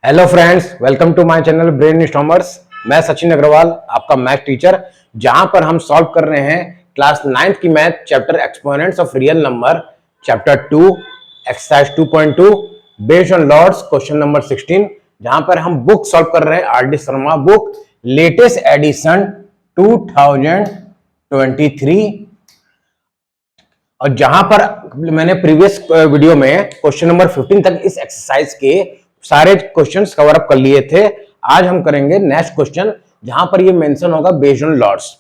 Hello friends, welcome to my channel brain stormers. मैं सचिन अग्रवाल, आपका math teacher, जहां पर हम सॉल्व कर रहे हैं क्लास 9th की math chapter exponents of real number chapter 2 exercise 2.2 based on LOTS question number 16, जहां पर हम बुक सॉल्व कर रहे हैं R D Sharma book latest edition 2023। और जहां पर मैंने प्रीवियस वीडियो में क्वेश्चन नंबर 15 तक इस एक्सरसाइज के सारे क्वेश्चंस कवर अप कर लिए थे। आज हम करेंगे नेक्स्ट क्वेश्चन, जहां पर ये मेंशन होगा बेस्ड ऑन लॉर्ड्स।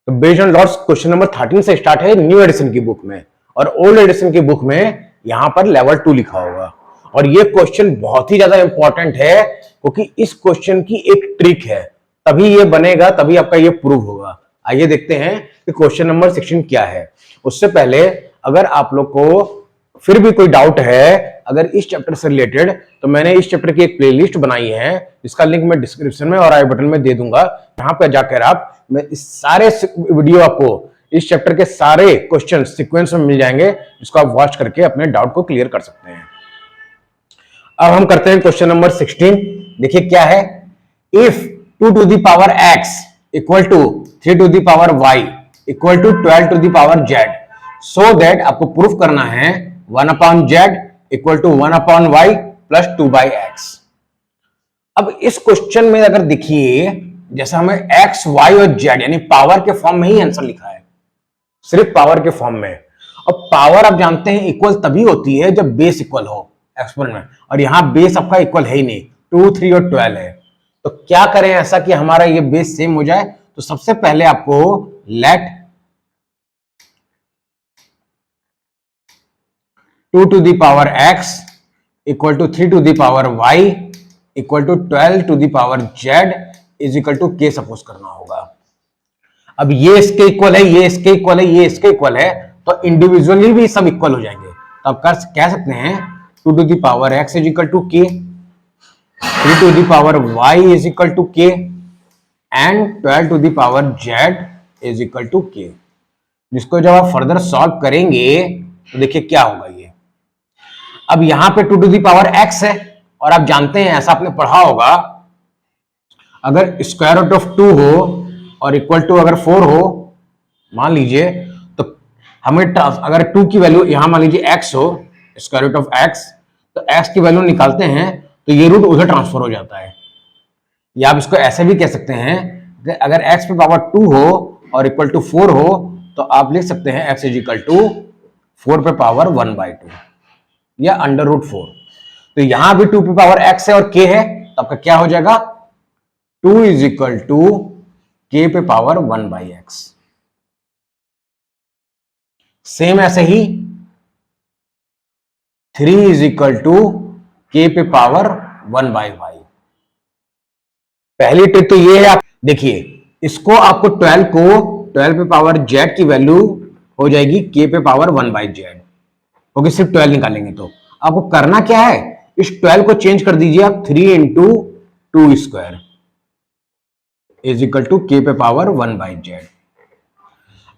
तो based on LOTS question number 13 से स्टार्ट है न्यू एडिशन की बुक में, और ओल्ड एडिशन की बुक में यहां पर लेवल 2 लिखा होगा। और ये क्वेश्चन बहुत ही ज्यादा इंपॉर्टेंट है, क्योंकि इस क्वेश्चन की एक ट्रिक है, तभी ये बनेगा, तभी आपका ये प्रूव होगा। आइए देखते हैं कि क्वेश्चन नंबर 16 क्या है। उससे पहले अगर आप लोग को फिर भी कोई डाउट है अगर इस चैप्टर से रिलेटेड, तो मैंने इस चैप्टर की एक प्लेलिस्ट बनाई है, जिसका लिंक मैं डिस्क्रिप्शन में और आई बटन में दे दूंगा। यहां पर जाकर आप मैं इस सारे वीडियो आपको इस चैप्टर के सारे क्वेश्चन सीक्वेंस में मिल जाएंगे, जिसको आप वॉच करके अपने डाउट को क्लियर कर सकते हैं। अब हम करते हैं क्वेश्चन नंबर 16। देखिए क्या है। If 2 to the power x equal to 3 to the power y equal to 12 to the power z, so that आपको प्रूफ करना है 1/z equal to 1/y plus 2/x। अब इस क्वेश्चन में अगर देखिए, जैसे हमें x, y और z यानी पावर के फॉर्म में ही आंसर लिखा है, सिर्फ पावर के फॉर्म में। और पावर आप जानते हैं इक्वल तभी होती है जब बेस इक्वल हो एक्सपोनेंट में, और यहां बेस आपका इक्वल है ही नहीं, 2, 3 और 12 है। तो क्या करें ऐसा कि हमारा ये बेस सेम हो जाए। तो सबसे पहले आपको let 2 to the power x equal to 3 to the power y equal to 12 to the power z is equal to k suppose करना होगा। अब ये इसके इक्वल है, ये इसके इक्वल है, ये इसके इक्वल है, तो इंडिविजुअली भी सब इक्वल हो जाएंगे। तो आप कह सकते हैं 2 to the power x is equal to k, 3 to the power y is equal to k and 12 to the power z is equal to k। जिसको जब आप फर्दर सॉल्व करेंगे तो देखिए क्या होगा ये। अब यहां पे 2 to the power x है, और आप जानते हैं, ऐसा आपने पढ़ा होगा, अगर स्क्वायर रूट ऑफ 2 हो और इक्वल टू अगर 4 हो मान लीजिए, तो हमें अगर 2 की वैल्यू यहां मान लीजिए x हो, स्क्वायर रूट ऑफ x, तो x की वैल्यू निकालते हैं तो ये रूट उधर ट्रांसफर हो जाता है। या आप इसको ऐसे भी कह सकते हैं कि अगर x पे पावर 2 हो और इक्वल टू 4 हो, तो आप लिख सकते हैं x इज इक्वल टू 4 पे पावर 1/2 या अंडर रूट 4। तो यहां भी 2 पे पावर x है और k है, तो आपका क्या हो जाएगा 2 इज इक्वल टू k पे पावर 1/x। सेम ऐसे ही 3 इज इक्वल टू k पे पावर 1/y। पहली ट्रिक तो ये है, आप देखिए इसको आपको 12 पे पावर z की वैल्यू हो जाएगी k पे पावर 1/z, क्योंकि सिर्फ 12 निकालेंगे। तो आपको करना क्या है, इस 12 को चेंज कर दीजिए आप 3 into 2 square is equal to k पे पावर 1/z।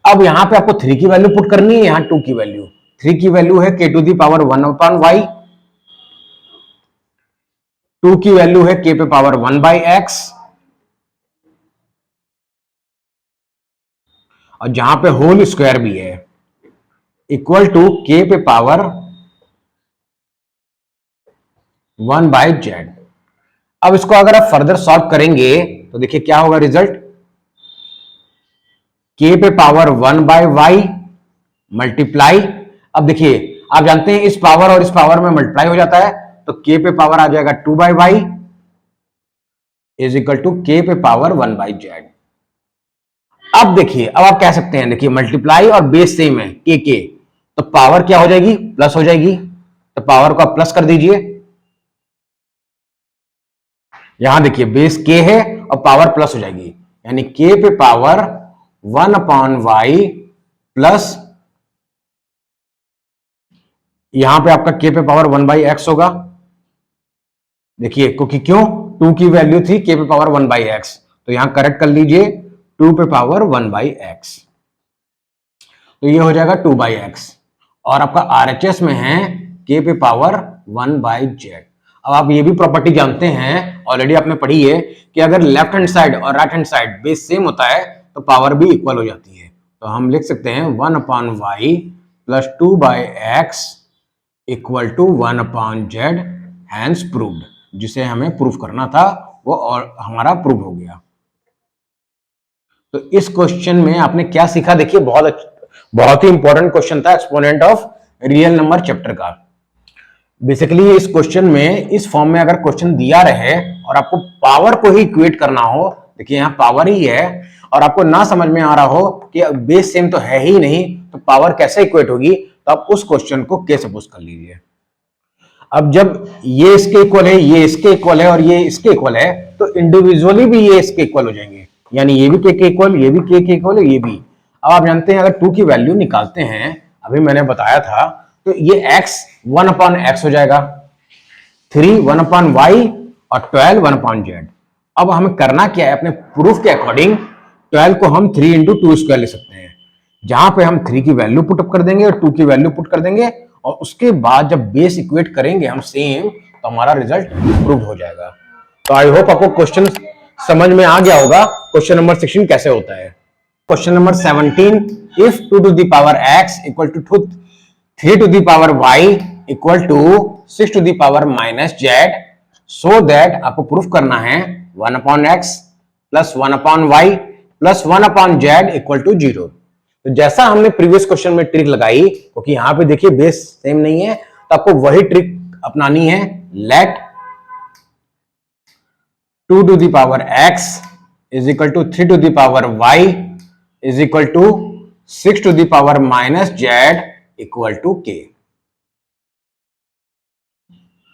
अब यहां पे आपको 3 की वैल्यू पुट करनी है, यहां 2 की वैल्यू, 3 की वैल्यू है k to the power 1/y, 2 की वैल्यू है k पे पावर 1/x, और जहां पे होल स्क्वायर भी है इक्वल टू k पे पावर 1/z। अब इसको अगर आप फर्दर सॉल्व करेंगे तो देखिए क्या होगा रिजल्ट, k पे पावर 1/y मल्टीप्लाई, अब देखिए आप जानते हैं इस पावर और इस पावर में मल्टीप्लाई हो जाता है, तो k पे पावर आ जाएगा 2/y is equal to k पे पावर 1/z। अब देखिए, अब आप कह सकते हैं, देखिए मल्टीप्लाई और बेस सेम है k, तो पावर क्या हो जाएगी, प्लस हो जाएगी, तो पावर को आप प्लस कर दीजिए। यहां देखिए बेस k है और पावर प्लस हो जाएगी, यानी k पे पावर 1/y प्लस, यहां पे आपका k पे पावर 1/x होगा। देखिए क्योंकि क्यों, 2 की वैल्यू थी k पे पावर 1/x, तो यहां करेक्ट कर लीजिए 2 पे पावर 1/x, तो ये हो जाएगा 2/x, और आपका RHS में है k पे पावर 1/z। अब आप ये भी प्रॉपर्टी जानते हैं, ऑलरेडी आपने पढ़ी है कि अगर लेफ्ट हैंड साइड और right hand side base same होता है तो पावर भी इक्वल हो जाती है। तो हम लिख सकते हैं 1/y plus 2/x equal to 1/z, hence proved. जिसे हमें प्रूफ करना था वो और हमारा प्रूव हो गया। तो इस क्वेश्चन में आपने क्या सीखा, देखिए बहुत ही इंपॉर्टेंट क्वेश्चन था exponent of real number chapter का। बेसिकली इस क्वेश्चन में इस फॉर्म में अगर क्वेश्चन दिया रहे और आपको पावर को ही इक्वेट करना हो, देखिए यहाँ पावर ही है और आपको ना समझ में आ रहा हो कि बेस सेम तो है ही नहीं तो पावर कैसे इक्वेट होगी, तो आप उस क्वेश्चन को के सपोज कर लीजिए। अब जब ये इसके इक्वल है, ये इसके इक्वल है और ये इसके इक्वल है, तो इंडिविजुअली भी ये इसके इक्वल हो जाएंगे, यानी ये भी के इक्वल, ये भी के इक्वल है, ये भी। अब आप जानते हैं अगर 2 की वैल्यू निकालते हैं, अभी मैंने बताया था, तो ये x 1/x हो जाएगा, 3 1/y और 12 1/z। अब हमें करना क्या है, अपने प्रूफ के अकॉर्डिंग 12 को हम 3 × 2² ले सकते हैं, जहां पे हम 3 की वैल्यू पुटअप कर देंगे और 2 की वैल्यू पुट कर देंगे और उसके बाद जब बेस इक्वेट करेंगे हम सेम, तो हमारा रिजल्ट प्रूव हो जाएगा। तो आई होप आपको क्वेश्चन समझ में आ गया होगा क्वेश्चन नंबर 16 कैसे होता है। Question number 17, if 2 to the power x equal to 3 to the power y equal to 6 to the power -z, so that आपको प्रूफ करना है 1/x plus 1/y plus 1/z equal to 0। तो जैसा हमने previous question में trick लगाई, क्योंकि यहां पे देखिए बेस सेम नहीं है, तो आपको वही ट्रिक अपनानी है। Let 2 to the power x is equal to 3 to the power y is equal to 6 to the power -z equal to k।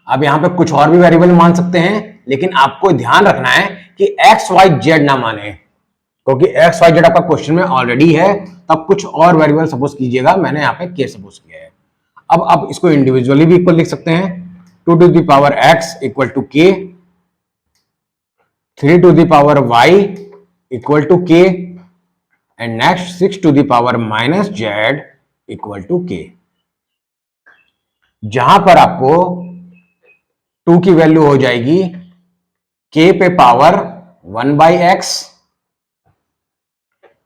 अब यहां पे कुछ और भी वेरिएबल मान सकते हैं, लेकिन आपको ध्यान रखना है कि x y z ना माने, क्योंकि x y z आपका क्वेश्चन में ऑलरेडी है। तब कुछ और वेरिएबल सपोज कीजिएगा, मैंने यहाँ पे k सपोज किया है। अब आप इसको इंडिविजुअली भी इक्वल लिख सकते हैं, 2 to the power x equal to k, 3 to the power y equal to k and next 6 to the power -z equal to k। जहां पर आपको 2 की वैल्यू हो जाएगी k पे पावर 1/x,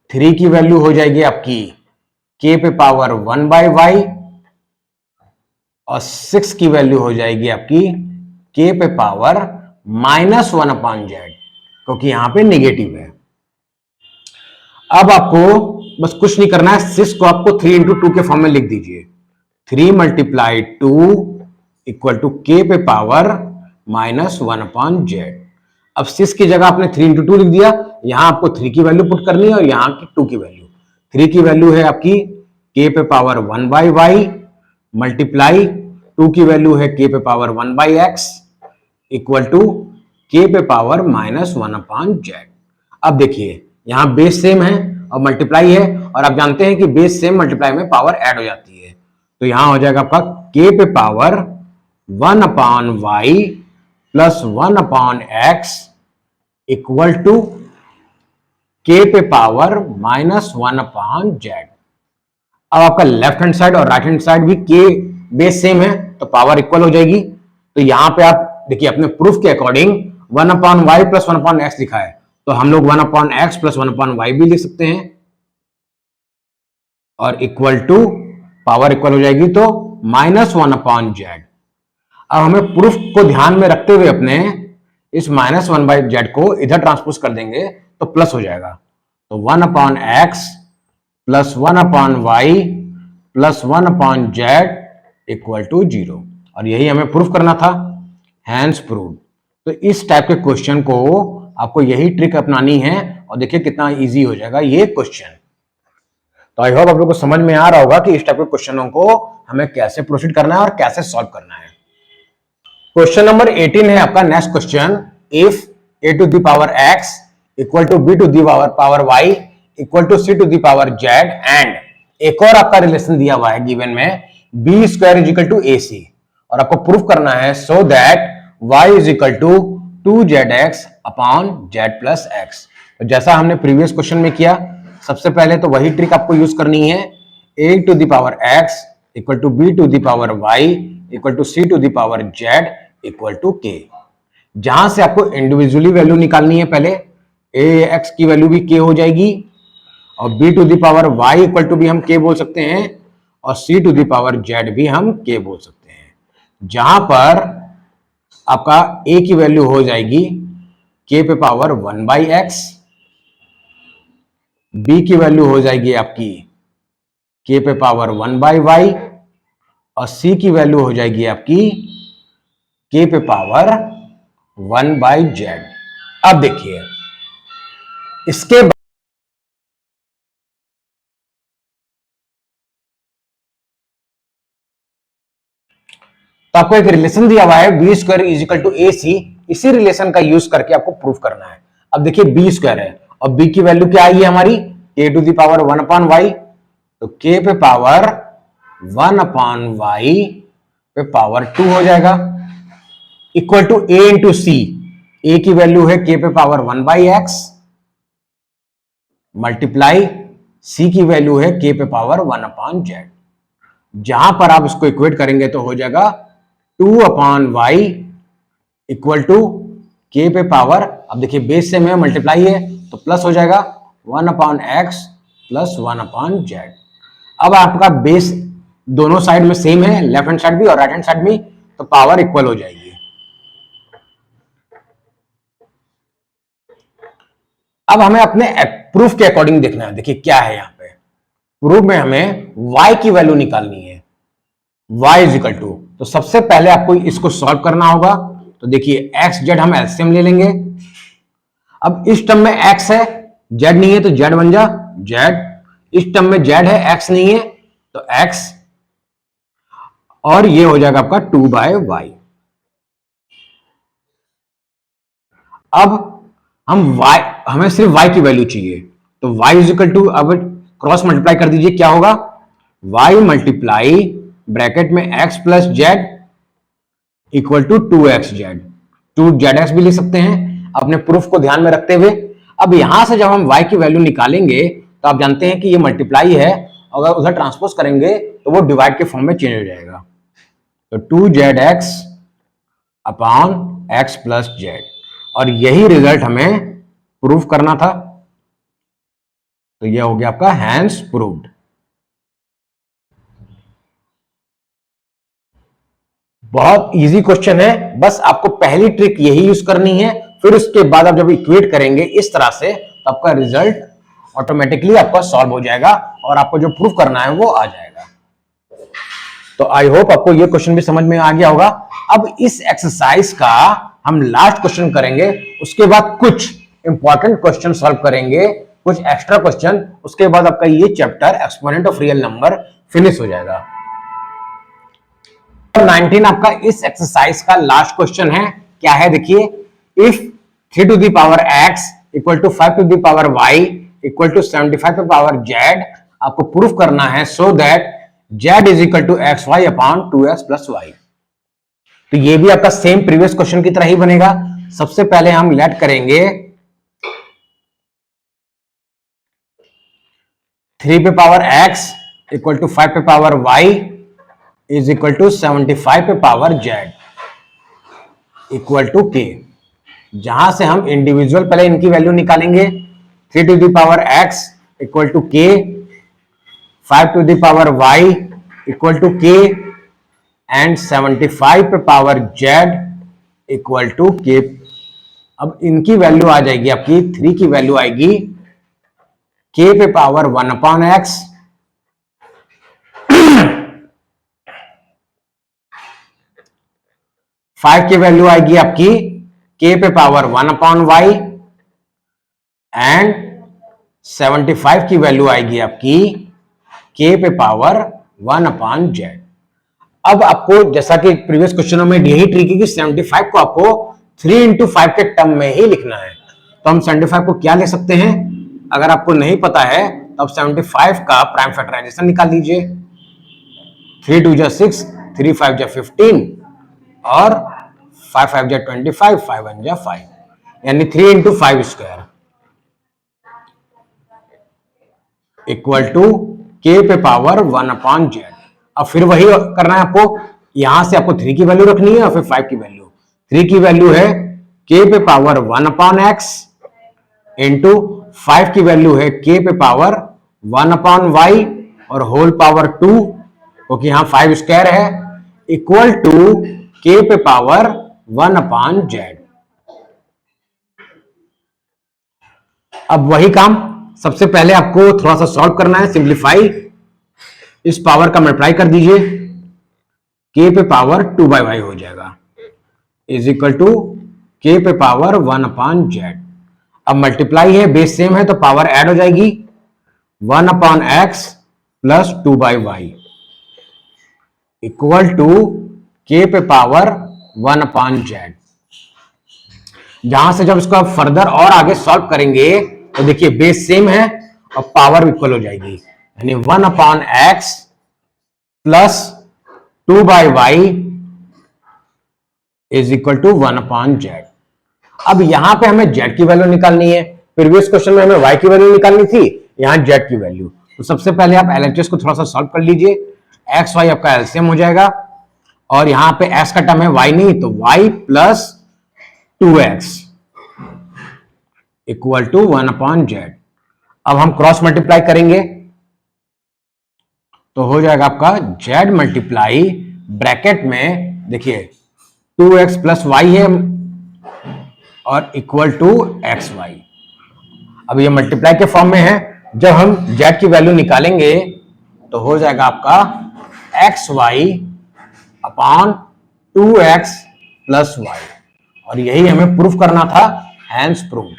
3 की वैल्यू हो जाएगी आपकी k पे पावर 1/y और 6 की वैल्यू हो जाएगी आपकी k पे पावर -1/z, क्योंकि यहां पे नेगेटिव है। अब आपको बस कुछ नहीं करना है, 6 को आपको 3 × 2 के फॉर्म में लिख दीजिए, 3 × 2 इक्वल टू k पे पावर -1/z। अब 6 की जगह आपने 3 × 2 लिख दिया, यहां आपको 3 की वैल्यू पुट करनी है और यहां की 2 की वैल्यू। 3 की वैल्यू है आपकी k पे पावर 1/y मल्टीप्लाई 2 की वैल्यू है k पे power 1/x equal to k पे पावर -1/z। अब देखिए यहां बेस सेम है और मल्टीप्लाई है, और आप जानते हैं कि बेस सेम मल्टीप्लाई में पावर ऐड हो जाती है, तो यहां हो जाएगा आपका k पे power 1/y plus 1/x equal to k पे पावर -1/z। अब आपका लेफ्ट हैंड साइड और राइट हैंड साइड भी k बेस सेम है, तो पावर इक्वल हो जाएगी। तो यहां पे आप देखिए अपने प्रूफ के अकॉर्डिंग 1/y प्लस 1/x लिखा है, तो हम लोग 1/x प्लस 1/y भी लिख सकते हैं और इक्वल टू पावर इक्वल हो जाएगी तो -1/z। अब हमें प्रूफ को ध्यान में रखते हुए अपने इस -1/z को इधर ट्रांसपोज कर देंगे तो प्लस हो जाएगा, तो 1/x plus 1/y plus 1/z equal to 0, और यही हमें प्रूफ करना था, हैंस प्रूव्ड। तो इस टाइप के क्वेश्चन को आपको यही ट्रिक अपनानी है और देखिए कितना इजी हो जाएगा ये क्वेश्चन। तो आई होप आप लोगों को समझ में आ रहा होगा कि इस टाइप के क्वेश्चनों को हमें कैसे प्रोसीड करना है और कैसे सॉल्व करना है। क्वेश्चन नंबर 18 है आपका next question, if a to the power x equal to b to the power y equal to c to the power z and एक और आपका रिलेशन दिया हुआ है गिवन में b square is equal to ac, और आपको proof करना है so that y is equal to 2zx upon z plus x। तो जैसा हमने प्रीवियस क्वेश्चन में किया, सबसे पहले तो वही ट्रिक आपको यूज करनी है, a to the power x equal to b to the power y equal to c to the power z equal to k. जहां से आपको इंडिविजुअली वैल्यू निकालनी है, पहले ए एक्स की वैल्यू भी के हो जाएगी और b to the power y equal to भी हम के बोल सकते हैं और c to the power z भी हम के बोल सकते हैं। जहां पर आपका ए की वैल्यू हो जाएगी के पे पावर 1/x, बी की वैल्यू हो जाएगी आपकी के पे पावर 1/y और सी की वैल्यू हो जाएगी आपकी के पे पावर 1/z। अब देखिए इसके तो आपको एक रिलेशन दिया हुआ है B square is equal to A C, इसी रिलेशन का यूज करके आपको प्रूफ करना है। अब देखिए बी स्क्वायर है और बी की वैल्यू क्या आई है हमारी के टू द पावर 1/y, तो के पे पावर 1/y पे पावर 2 हो जाएगा इक्वल टू ए इंटू सी। ए की वैल्यू है के पे पावर 1/x मल्टीप्लाई सी की वैल्यू है के पे पावर 1/z। जहां पर आप इसको इक्वेट करेंगे तो हो जाएगा 2/y इक्वल टू के पे पावर, अब देखिए बेस से में मल्टीप्लाई है तो प्लस हो जाएगा 1/x प्लस 1/z। अब आपका बेस दोनों साइड में सेम है, लेफ्ट हैंड साइड भी और राइट हैंड साइड भी, तो पावर इक्वल हो जाएगी। अब हमें अपने प्रूफ के अकॉर्डिंग देखना है। देखिए क्या है यहाँ पे प्रूफ में हमें y की वैल्यू निकालनी है, y इज इक्वल टू, तो सबसे पहले आपको इसको सॉल्व करना होगा। तो देखिए x z हम एलसीएम ले लेंगे। अब इस टर्म में x है, z नहीं है तो z बन जा z, इस टर्म में z है x नहीं है तो x, और ये हो जाएगा आपका 2/y। अब हमें सिर्फ y की वैल्यू चाहिए, तो y इज इक्वल टू, अब क्रॉस मल्टीप्लाई कर दीजिए, क्या होगा y मल्टीप्लाई ब्रैकेट में x plus z equal to 2xz, 2zx भी ले सकते हैं अपने प्रूफ को ध्यान में रखते हुए। अब यहां से जब हम y की वैल्यू निकालेंगे तो आप जानते हैं कि ये मल्टीप्लाई है, अगर उधर ट्रांसपोज करेंगे तो वो डिवाइड के फॉर्म में चेंज हो जाएगा। तो 2zx upon x plus Z, और यही रिजल्ट हमें प्रूफ करना था। तो यह हो गया आपका हैंस प्रूव्ड। बहुत इजी क्वेश्चन है, बस आपको पहली ट्रिक यही यूज करनी है, फिर उसके बाद आप जब इक्वेट करेंगे इस तरह से तो आपका रिजल्ट ऑटोमेटिकली आपका सॉल्व हो जाएगा और आपको जो प्रूफ करना है वो आ जाएगा। तो आई होप आपको ये क्वेश्चन भी समझ में आ गया होगा। अब इस एक्सरसाइज का हम लास्ट क्वेश्चन करेंगे, उसके बाद कुछ इंपॉर्टेंट क्वेश्चन सॉल्व करेंगे, कुछ एक्स्ट्रा क्वेश्चन, उसके बाद आपका ये chapter exponent of real number finish हो जाएगा। 19 आपका इस एक्सरसाइज का लास्ट क्वेश्चन है। क्या है देखिए, if 3 to the power x equal to 5 to the power y equal to 75 to power z, आपको प्रूफ करना है so that z is equal to x y upon 2x plus y. तो ये भी आपका सेम प्रीवियस क्वेश्चन की तरह ही बनेगा। सबसे पहले हम लेट करेंगे 3 पे पावर x इक्वल टू 5 पे power y is equal to 75 पे power z equal to k। जहां से हम इंडिविजुअल पहले इनकी वैल्यू निकालेंगे, 3 to the power x equal to k, 5 to the power y equal to k and 75 पे power z equal to k। अब इनकी वैल्यू आ जाएगी आपकी, 3 की वैल्यू आएगी k पे पावर 1/x, 5 की वैल्यू आएगी आपकी k पे पावर 1/y एंड 75 की वैल्यू आएगी आपकी k पे पावर 1/z। अब आपको जैसा कि प्रीवियस क्वेश्चनों में यही ट्रिक है कि 75 को आपको 3 इंटू 5 के टर्म में ही लिखना है। तो हम 75 को क्या ले सकते हैं, अगर आपको नहीं पता है तो आप 75 का प्राइम फैक्टराइजेशन निकाल लीजिए। 3 2 जा 6, 3 5 जा 15 और 5 5 जा 25, 5 1 जा 5, यानी 3 into 5 square equal to k पे पावर 1/z। अब फिर वही करना है आपको, यहां से आपको 3 की वैल्यू रखनी है और फिर 5 की वैल्यू, 3 की वैल्यू है k पे पावर 1 अपॉन x इंटू 5 की वैल्यू है k पे पावर 1 अपॉन y और होल पावर 2, क्योंकि यहां 5 स्क्वायर है, इक्वल टू k पे पावर 1 अपॉन z। अब वही काम, सबसे पहले आपको थोड़ा सा सॉल्व करना है, सिंप्लीफाई, इस पावर का मल्टीप्लाई कर दीजिए, k पे पावर 2/y हो जाएगा, इज इक्वल टू k पे पावर 1 अपॉन z। अब मल्टीप्लाई है, बेस सेम है, तो पावर ऐड हो जाएगी, 1 upon x plus 2/y equal to k पे पावर 1 अपॉन z। जहां से जब इसको आप फर्दर और आगे सॉल्व करेंगे तो देखिए बेस सेम है और पावर इक्वल हो जाएगी, यानी 1 upon x plus 2/y is equal to 1 upon z। अब यहां पे हमें z की वैल्यू निकालनी है, प्रीवियस क्वेश्चन में हमें y की वैल्यू निकालनी थी, यहां z की वैल्यू। तो सबसे पहले आप LHS को थोड़ा सा सॉल्व कर लीजिए, x y आपका एलसीएम हो जाएगा, और यहां पे x का टर्म है y नहीं, तो y plus 2x equal to 1 upon z। अब हम क्रॉस मल्टीप्लाई करेंगे तो हो जाएगा आपका z मल्टीप्लाई ब्रैकेट में देखिए 2x प्लस y है और इक्वल टू xy। अब ये मल्टीप्लाई के फॉर्म में है, जब हम z की वैल्यू निकालेंगे तो हो जाएगा आपका xy upon 2x plus y, और यही हमें प्रूफ करना था, हैंस प्रूव्ड।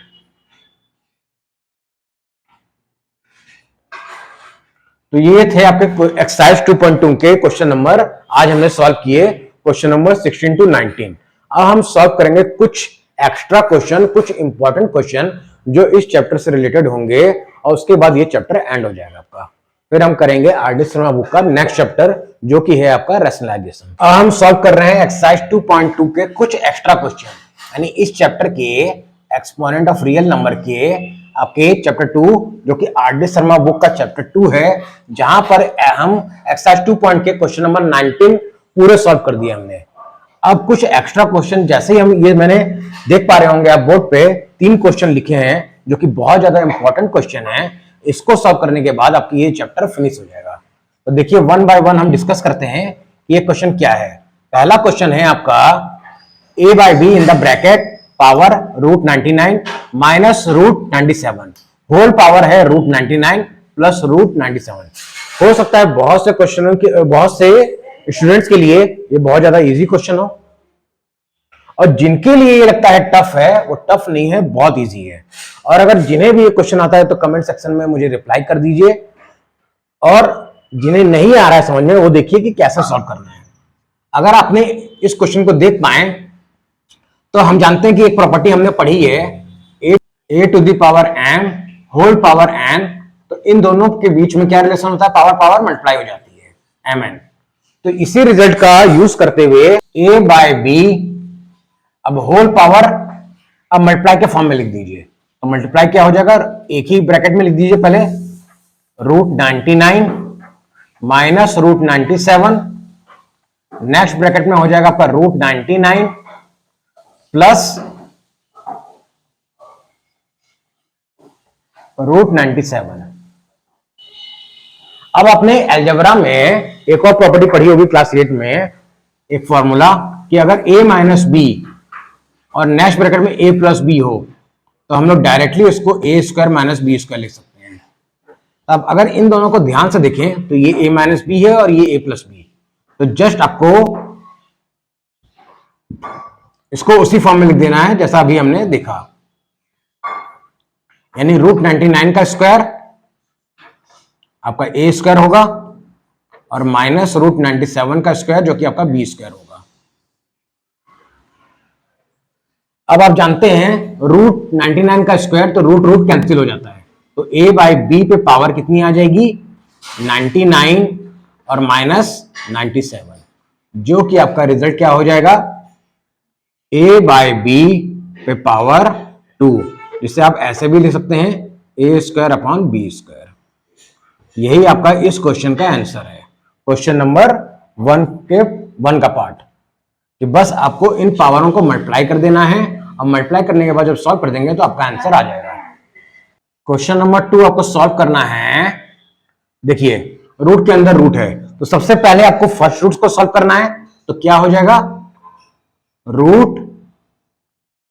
तो ये थे आपके एक्सरसाइज 2.2 के क्वेश्चन नंबर, आज हमने सॉल्व किए क्वेश्चन नंबर 16 to 19। अब हम सॉल्व करेंगे कुछ एक्स्ट्रा क्वेश्चन, कुछ इंपॉर्टेंट क्वेश्चन जो इस चैप्टर से रिलेटेड होंगे, और उसके बाद ये चैप्टर एंड हो जाएगा आपका। फिर हम करेंगे आर.डी. शर्मा बुक का नेक्स्ट चैप्टर जो कि है आपका रैशनलाइजेशन। अब हम सॉल्व कर रहे हैं एक्सरसाइज 2.2 के कुछ एक्स्ट्रा क्वेश्चन, यानी इस चैप्टर के एक्सपोनेंट ऑफ रियल नंबर के आपके चैप्टर 2 जो कि आर.डी. शर्मा बुक का चैप्टर 2 है, जहां पर हम एक्सरसाइज 2 के क्वेश्चन नंबर 19 पूरे सॉल्व कर दिए हमने। अब कुछ एक्स्ट्रा क्वेश्चन, जैसे ही हम ये मैंने देख पा रहे होंगे आप बोर्ड पे 3 क्वेश्चन लिखे हैं जो कि बहुत ज्यादा इंपॉर्टेंट क्वेश्चन है, इसको सॉल्व करने के बाद आपकी ये चैप्टर फिनिश हो जाएगा। तो देखिए वन बाय वन हम डिस्कस करते हैं कि ये क्वेश्चन क्या है। पहला क्वेश्चन है आपका a by b in the bracket power root 99 minus root 97, whole power है रूट 99 प्लस रूट 97। हो सकता है बहुत से क्वेश्चनों की, बहुत से स्टूडेंट्स के लिए ये बहुत ज्यादा इजी क्वेश्चन हो, और जिनके लिए ये लगता है टफ है, वो टफ नहीं है, बहुत इजी है। और अगर जिन्हें भी ये क्वेश्चन आता है तो कमेंट सेक्शन में मुझे रिप्लाई कर दीजिए, और जिन्हें नहीं आ रहा है समझ में वो देखिए कि कैसे सॉल्व करना है। अगर आपने इस क्वेश्चन को देख पाए तो हम जानते हैं कि एक प्रॉपर्टी हमने पढ़ी है a to the power m whole power n, तो इन दोनों के बीच में क्या रिलेशन होता है, पावर पावर मल्टीप्लाई हो जाती है mn। तो इसी रिजल्ट का यूज करते हुए a बाय b, अब होल पावर अब मल्टीप्लाई के फॉर्म में लिख दीजिए, तो मल्टीप्लाई क्या हो जाएगा, एक ही ब्रैकेट में लिख दीजिए पहले, root 99 minus root 97, next bracket में हो जाएगा पर रूट 99 प्लस रूट 97। अब अपने अलजेब्रा में एक और प्रॉपर्टी पढ़ी होगी क्लास 8 में, एक फॉर्मूला कि अगर a माइनस बी और नेक्स्ट ब्रैकेट में a प्लस बी हो तो हम लोग डायरेक्टली उसको a square minus b square लिख सकते हैं। अब अगर इन दोनों को ध्यान से देखें तो ये a माइनस बी है और ये a प्लस बी, तो जस्ट आपको इसको उसी फॉर्म में लिख देना है जैसा अभी हमने देखा, यानी रूट 99 का स्क्वायर आपका a स्क्वायर होगा और माइनस रूट 97 का स्क्वायर जो कि आपका b स्क्वायर होगा। अब आप जानते हैं रूट 99 का स्क्वायर तो रूट रूट कैंसिल हो जाता है, तो a बाई बी पे पावर कितनी आ जाएगी, 99 और माइनस 97, जो कि आपका रिजल्ट क्या हो जाएगा, a बाई बी पे पावर 2, जिसे आप ऐसे भी लिख सकते हैं a square upon b square. यही आपका इस क्वेश्चन का आंसर है, क्वेश्चन नंबर 1 का पार्ट। कि बस आपको इन पावरों को मल्टीप्लाई कर देना है और मल्टीप्लाई करने के बाद जब सॉल्व कर देंगे तो आपका आंसर आ जाएगा। क्वेश्चन नंबर 2 आपको सॉल्व करना है। देखिए रूट के अंदर रूट है तो सबसे पहले आपको फर्स्ट रूट को सॉल्व करना है। तो क्या हो जाएगा, रूट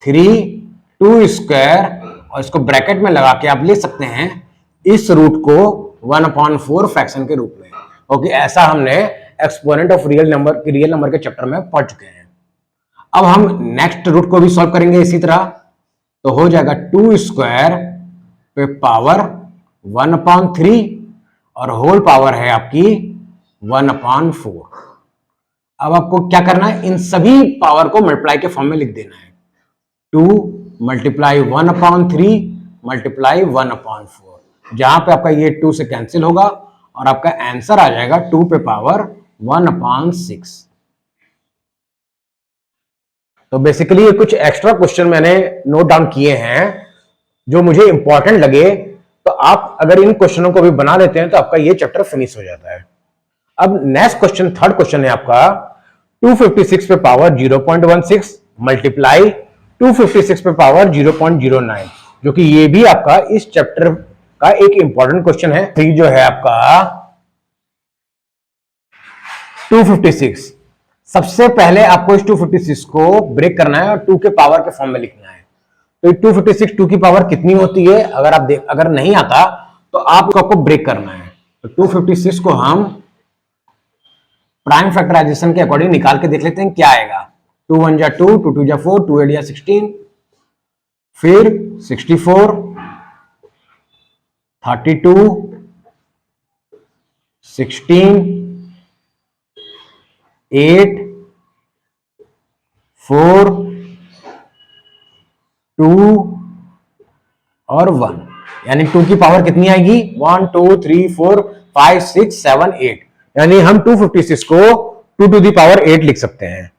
3 2 स्क्वायर और इसको ब्रैकेट में लगा के आप ले सकते हैं इस रूट को 1/4 फ्रैक्शन के रूप में। ओके, ऐसा हमने एक्सपोनेंट ऑफ रियल नंबर के चैप्टर में पढ़ चुके हैं। अब हम नेक्स्ट रूट को भी सॉल्व करेंगे इसी तरह। तो हो जाएगा 2 स्क्वायर पे पावर 1/3 और होल पावर है आपकी 1/4। अब आपको क्या करना है, इन सभी पावर को मल्टीप्लाई के फॉर्म में लिख देना है। 2 मल्टीप्लाई 1/3 मल्टीप्लाई 1/4, जहां पे आपका ये 2 से कैंसिल होगा और आपका आंसर आ जाएगा 2 पे पावर 1/6। तो बेसिकली ये कुछ एक्स्ट्रा क्वेश्चन मैंने नोट डाउन किए हैं जो मुझे इंपॉर्टेंट लगे। तो आप अगर इन क्वेश्चनों को भी बना लेते हैं तो आपका ये चैप्टर फिनिश हो जाता है। अब नेक्स्ट क्वेश्चन, थर्ड क्वेश्चन है आपका 256 पे पावर 0.16 मल्टीप्लाई 256 पे पावर 0.09, जो कि ये भी आपका इस चैप्टर का एक इंपॉर्टेंट क्वेश्चन है। तो जो है आपका 256, सबसे पहले आपको इस 256 को ब्रेक करना है और 2 के पावर के फॉर्म में लिखना है। तो 256 2 की पावर कितनी होती है, अगर नहीं आता तो आपको ब्रेक करना है। तो 256 को हम प्राइम फैक्टराइजेशन के अकॉर्डिंग निकाल के देख लेते हैं क्या आएगा। 2 1 जा 2, 2 2 जा 4, 2 8 जा 16, फिर 64, 32, 16, 8, 4, 2 और 1, यानी 2 की पावर कितनी आएगी 1 2 3 4 5 6 7 8, यानी हम 256 को 2 टू दी पावर 8 लिख सकते हैं।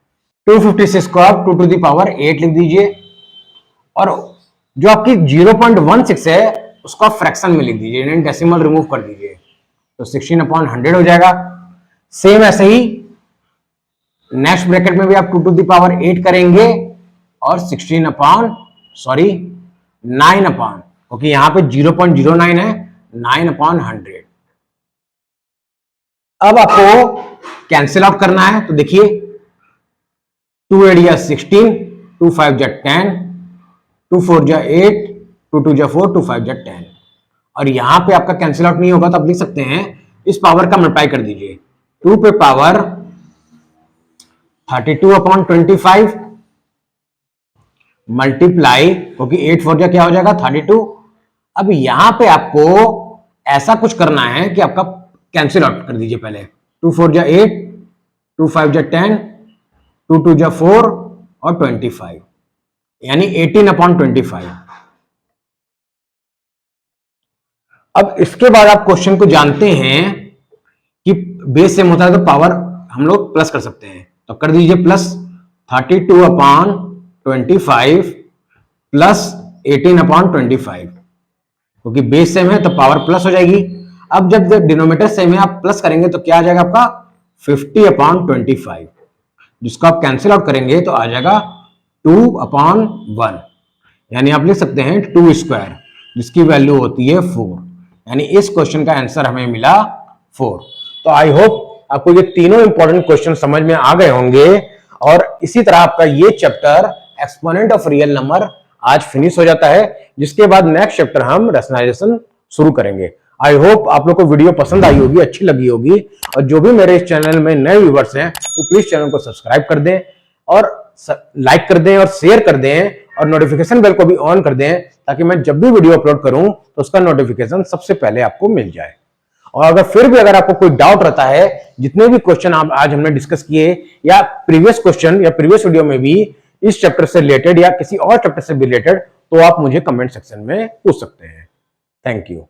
256 को आप 2 टू दी पावर 8 लिख दीजिए और जो आपकी 0.16 है उसको आप फ्रैक्शन में लिख दीजिए, यानी डेसिमल रिमूव कर दीजिए। तो 16/100 हो जाएगा। सेम ऐसे ही नेक्स्ट ब्रैकेट में भी आप 2 टू दी पावर 8 करेंगे और 9 अपॉन, क्योंकि यहां पे 0.09 है, 9/100। अब आपको कैंसिल आउट करना है। तो देखिए 2 8 जा 16, 2 5 जा 10, 2 4 जा 8, 2 2 जा 4, 2 5 जा 10, और यहां पे आपका कैंसिल आउट नहीं होगा तो आप लिख सकते हैं इस पावर का मल्टीप्लाई कर दीजिए। 2 पे पावर 32/25 मल्टीप्लाई, क्योंकि 8 4 जा क्या हो जाएगा 32। अब यहां पे आपको ऐसा कुछ करना है कि आपका कैंसिल आउट कर दीजिए पहले। 2 4 जा 8, 2 5 जा 10, 2 2 जा 4 और 25, यानी 18/25। अब इसके बाद आप क्वेश्चन को जानते हैं कि बेस सेम होता है तो पावर हम लोग प्लस कर सकते हैं। तो कर दीजिए प्लस 32/25 प्लस 18/25, क्योंकि बेस सेम है तो पावर प्लस हो जाएगी। अब जब डिनोमिनेटर सेम है आप प्लस करेंगे तो क्या आ जाएगा आपका 50/25, जिसको आप कैंसिल आउट करेंगे तो आ जाएगा 2/1, यानी आप लिख सकते हैं 2 स्क्वायर, जिसकी वैल्यू होती है 4, यानी इस क्वेश्चन का आंसर हमें मिला 4। तो आई होप आपको ये तीनों इंपॉर्टेंट क्वेश्चन समझ में आ गए होंगे और इसी तरह आपका ये chapter exponent of real number आज फिनिश हो जाता है, जिसके बाद नेक्स्ट चैप्टर हम रैशनलाइजेशन शुरू करेंगे। आई होप आप लोग को वीडियो पसंद आई होगी, अच्छी लगी होगी, और जो भी मेरे इस चैनल में नए व्यूवर्स हैं वो प्लीज चैनल को सब्सक्राइब कर दें और लाइक कर दें और शेयर कर दें और नोटिफिकेशन बेल को भी ऑन कर दें, ताकि मैं जब भी वीडियो अपलोड करूं तो उसका नोटिफिकेशन सबसे पहले आपको मिल जाए। और अगर आपको कोई डाउट रहता है, जितने भी क्वेश्चन आप आज हमने डिस्कस किए या प्रीवियस क्वेश्चन या प्रीवियस वीडियो में भी इस चैप्टर से रिलेटेड या किसी और चैप्टर से रिलेटेड, तो आप मुझे कमेंट सेक्शन में पूछ सकते हैं। Thank you.